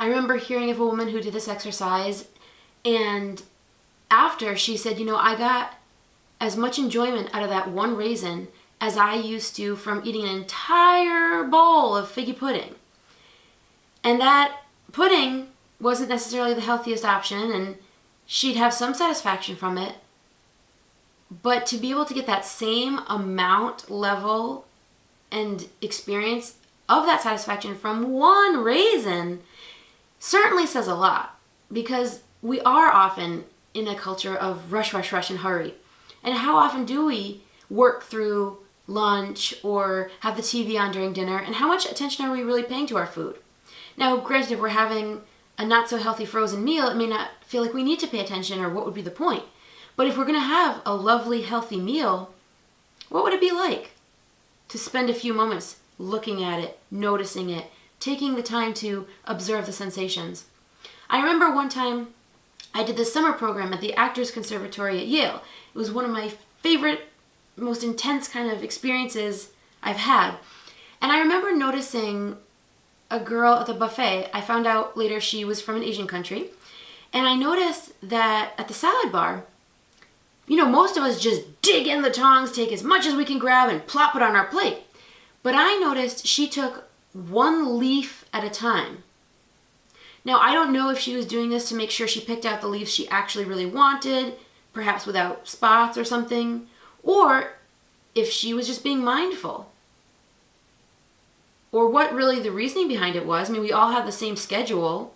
I remember hearing of a woman who did this exercise, and after she said, I got as much enjoyment out of that one raisin as I used to from eating an entire bowl of figgy pudding. And that pudding wasn't necessarily the healthiest option, and she'd have some satisfaction from it. But to be able to get that same amount, level, and experience of that satisfaction from one raisin certainly says a lot, because we are often in a culture of rush, rush, rush, and hurry. And how often do we work through lunch or have the TV on during dinner, and how much attention are we really paying to our food? Now, granted, if we're having a not so healthy frozen meal, it may not feel like we need to pay attention, or what would be the point? But if we're going to have a lovely, healthy meal, what would it be like to spend a few moments looking at it, noticing it, taking the time to observe the sensations? I remember one time I did this summer program at the Actors Conservatory at Yale. It was one of my favorite, most intense kind of experiences I've had. And I remember noticing a girl at the buffet. I found out later she was from an Asian country. And I noticed that at the salad bar, most of us just dig in the tongs, take as much as we can grab, and plop it on our plate. But I noticed she took one leaf at a time. Now, I don't know if she was doing this to make sure she picked out the leaves she actually really wanted, perhaps without spots or something, or if she was just being mindful, or what really the reasoning behind it was. I mean, we all have the same schedule.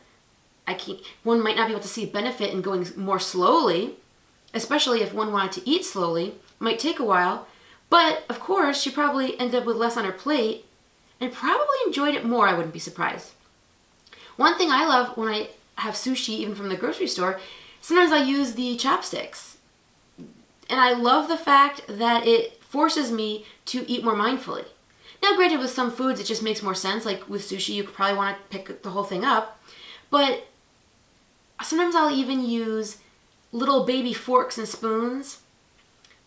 One might not be able to see benefit in going more slowly, especially if one wanted to eat slowly. It might take a while, but of course, she probably ended up with less on her plate and probably enjoyed it more. I wouldn't be surprised. One thing I love when I have sushi, even from the grocery store, sometimes I use the chopsticks. And I love the fact that it forces me to eat more mindfully. Now, granted, with some foods, it just makes more sense. Like with sushi, you could probably want to pick the whole thing up. But sometimes I'll even use little baby forks and spoons,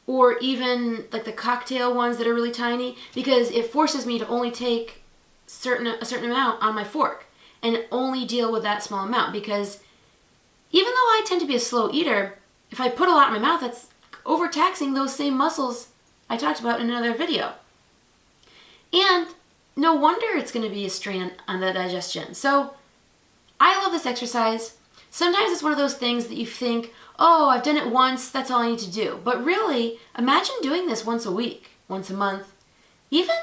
or even like the cocktail ones that are really tiny, because it forces me to only take a certain amount on my fork and only deal with that small amount. Because even though I tend to be a slow eater, if I put a lot in my mouth, that's overtaxing those same muscles I talked about in another video. And no wonder it's going to be a strain on the digestion. So I love this exercise. Sometimes it's one of those things that you think, oh, I've done it once, that's all I need to do. But really, imagine doing this once a week, once a month, even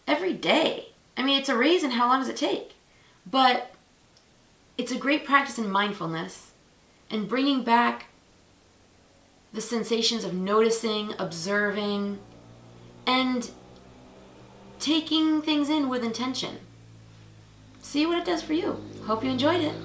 every day. I mean, it's a raisin, how long does it take? But it's a great practice in mindfulness and bringing back the sensations of noticing, observing, and taking things in with intention. See what it does for you. Hope you enjoyed it.